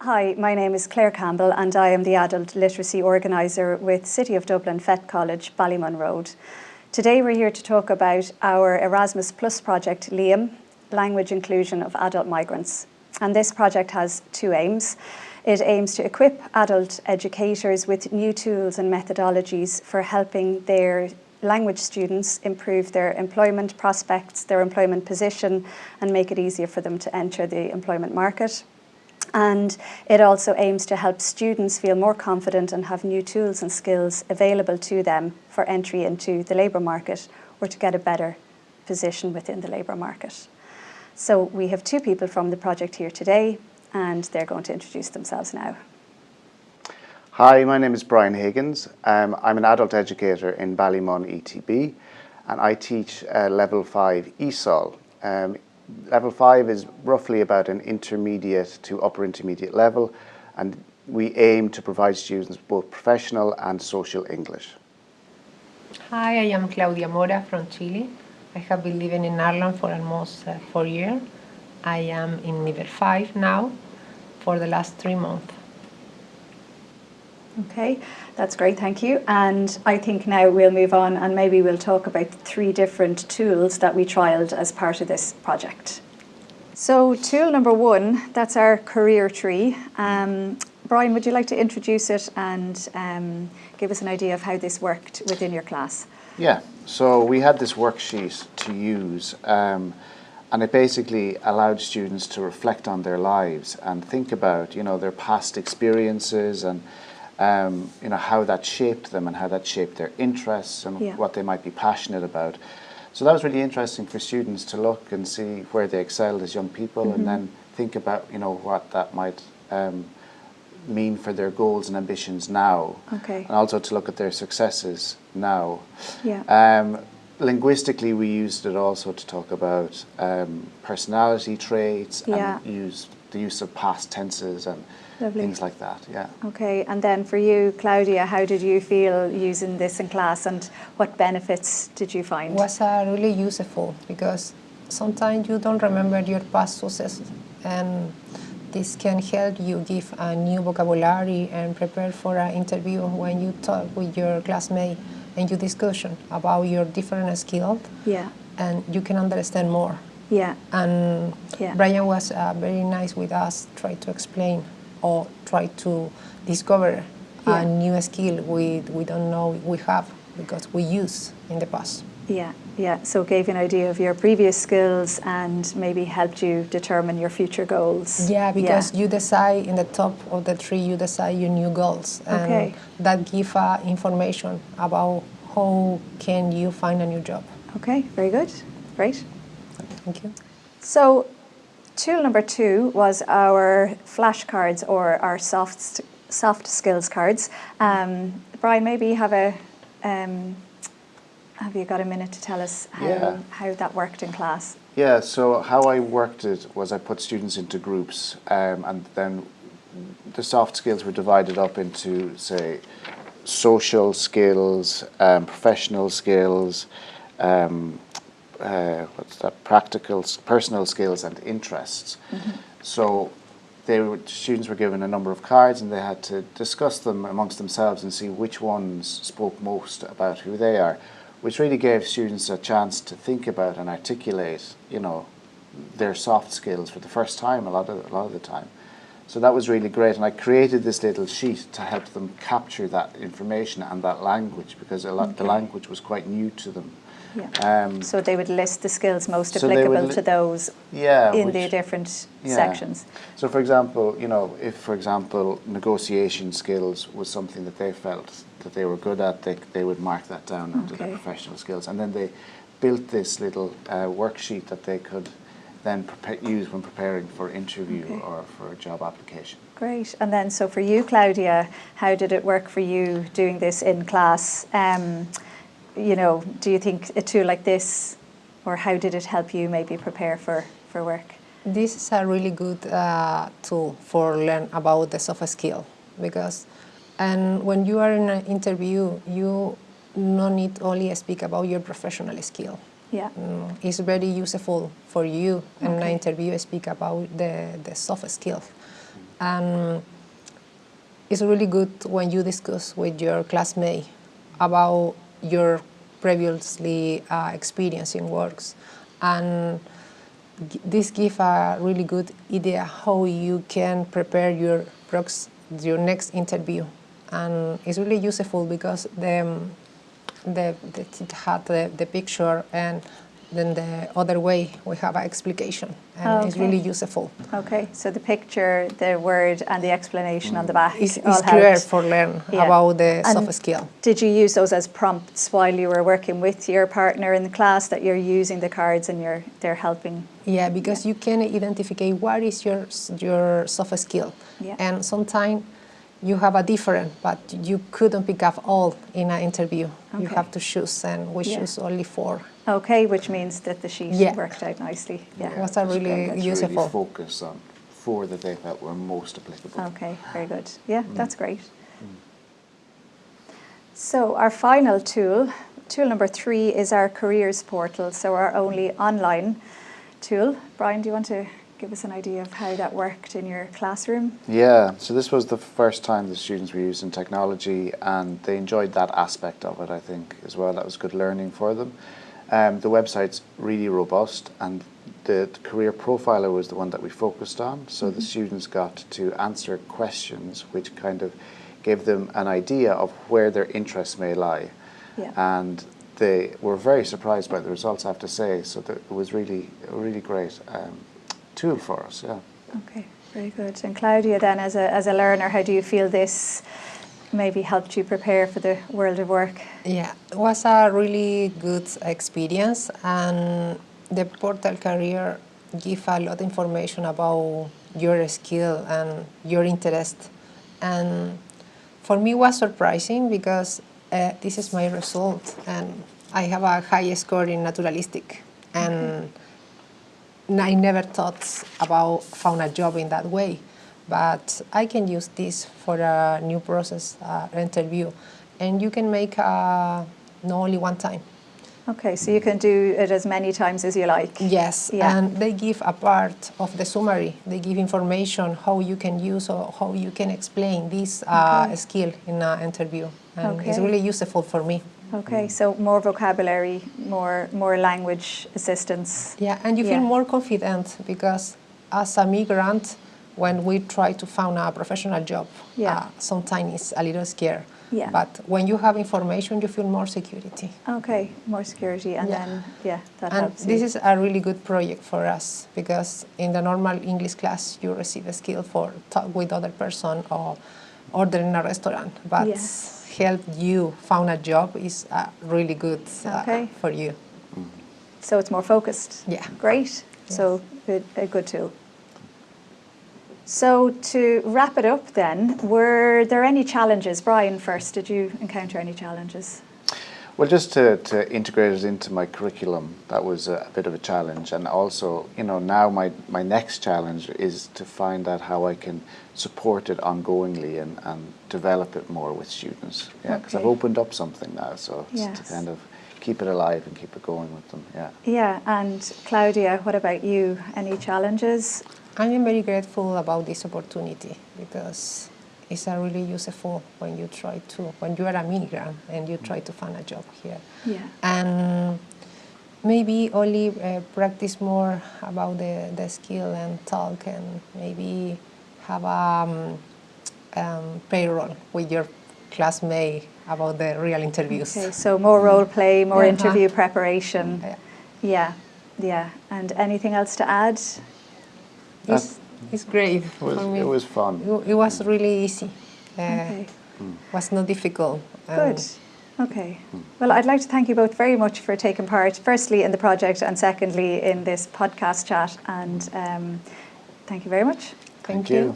Hi, my name is Claire Campbell and I am the Adult Literacy Organiser with City of Dublin Fet College, Ballymun Road. Today we're here to talk about our Erasmus Plus project, Liam, Language Inclusion of Adult Migrants. And this project has two aims. It aims to equip adult educators with new tools and methodologies for helping their language students improve their employment prospects, their employment position, and make it easier for them to enter the employment market. And it also aims to help students feel more confident and have new tools and skills available to them for entry into the labour market or to get a better position within the labour market. So we have two people from the project here today and they're going to introduce themselves now. Hi, my name is Brian Higgins. I'm an adult educator in Ballymun ETB and I teach Level 5 ESOL. Level 5 is roughly about an intermediate to upper intermediate level, and we aim to provide students both professional and social English. Hi, I am Claudia Mora from Chile. I have been living in Ireland for almost 4 years. I am in Level 5 now for the last 3 months. Okay, that's great, thank you. And I think now we'll move on and maybe we'll talk about 3 different tools that we trialled as part of this project. So tool number 1, that's our career tree. Brian, would you like to introduce it and give us an idea of how this worked within your class? Yeah, so we had this worksheet to use and it basically allowed students to reflect on their lives and think about, their past experiences and how that shaped them and how that shaped their interests and what they might be passionate about. So that was really interesting for students to look and see where they excelled as young people and then think about, what that might mean for their goals and ambitions now. Okay. And also to look at their successes now. Yeah. Linguistically, we used it also to talk about personality traits and the use of past tenses and things like that, yeah. Okay, and then for you, Claudia, how did you feel using this in class and what benefits did you find? It was really useful because sometimes you don't remember your past successes and this can help you give a new vocabulary and prepare for an interview when you talk with your classmate and you discussion about your different skills. Yeah. And you can understand more. Yeah. And Brian was very nice with us, try to explain or try to discover a new skill we don't know we have because we use in the past. Yeah. So it gave you an idea of your previous skills and maybe helped you determine your future goals. Yeah, because you decide in the top of the tree, you decide your new goals. And that gives information about how can you find a new job. Okay, very good. Great. Thank you. So tool number 2 was our flashcards or our soft skills cards. Brian, maybe have you got a minute to tell us how that worked in class? Yeah, so how I worked it was I put students into groups and then the soft skills were divided up into, say, social skills, professional skills, personal skills and interests. So students were given a number of cards and they had to discuss them amongst themselves and see which ones spoke most about who they are, which really gave students a chance to think about and articulate, their soft skills for the first time a lot of the time. So that was really great, and I created this little sheet to help them capture that information and that language because the language was quite new to them. Yeah. So they would list the skills most applicable to those in the different sections. So for example, if for example negotiation skills was something that they felt that they were good at, they would mark that down under their professional skills. And then they built this little worksheet that they could then use when preparing for interview or for a job application. Great. And then so for you, Claudia, how did it work for you doing this in class? Do you think a tool like this, or how did it help you maybe prepare for work? This is a really good tool for learn about the soft skill and when you are in an interview, you no need only speak about your professional skill. Yeah. It's very useful for you in an interview speak about the soft skills. And it's really good when you discuss with your classmate about your previously experience in works. And this gives a really good idea how you can prepare your next interview. And it's really useful because it had the picture, and then the other way we have an explication, and it's really useful. Okay, so the picture, the word, and the explanation on the back It's all clear helped. for learn about the And soft skill. did you use those as prompts while you were working with your partner in the class, that you're using the cards and they're helping? Yeah, because you can identify what is your soft skill, and sometimes you have a different, but you couldn't pick up all in an interview. You have to choose, and we choose only 4. Okay, which means that the sheet worked out nicely. It was a really useful. Really focus on 4 that they felt were most applicable. Okay, very good. Yeah, that's great. So our final tool number 3, is our careers portal, so our only online tool. Brian, do you want to give us an idea of how that worked in your classroom? Yeah, so this was the first time the students were using technology, and they enjoyed that aspect of it, I think, as well. That was good learning for them. The website's really robust, and the career profiler was the one that we focused on. So the students got to answer questions which kind of gave them an idea of where their interests may lie. Yeah. And they were very surprised by the results, I have to say. So that it was really a really great tool for us. Yeah. Okay, very good. And Claudia, then, as a learner, how do you feel this maybe helped you prepare for the world of work? Yeah, it was a really good experience, and the portal career give a lot of information about your skill and your interest. And for me, it was surprising because this is my result, and I have a high score in naturalistic, and I never thought about found a job in that way. But I can use this for a new process interview, and you can make not only one time. Okay, so you can do it as many times as you like. Yes, and they give a part of the summary. They give information how you can use or how you can explain this skill in an interview, and it's really useful for me. Okay, so more vocabulary, more language assistance. Yeah, and you feel more confident because as a migrant, when we try to find a professional job, sometimes it's a little scary. Yeah. But when you have information, you feel more security. Okay, more security, and then that helps. And this is a really good project for us because in the normal English class, you receive a skill for talk with other person or order in a restaurant. But help you found a job is really good for you. So it's more focused. Yeah. Great. Yes. So a good tool. So to wrap it up then, were there any challenges? Brian first, did you encounter any challenges? Well, just to integrate it into my curriculum, that was a bit of a challenge. And also, now my next challenge is to find out how I can support it ongoingly and develop it more with students. Yeah, because I've opened up something now, so it's to kind of keep it alive and keep it going with them. Yeah. Yeah, and Claudia, what about you? Any challenges? I am very grateful about this opportunity because it's really useful when you are a migrant and you try to find a job here. Yeah. And maybe only practice more about the skill and talk, and maybe have a payroll with your classmate about the real interviews. Okay, so more role play, more interview preparation. Yeah. And anything else to add? It's great. It was fun. It was really easy. Was not difficult. Good. Okay. Well, I'd like to thank you both very much for taking part, firstly in the project and secondly in this podcast chat. And thank you very much. Thank you.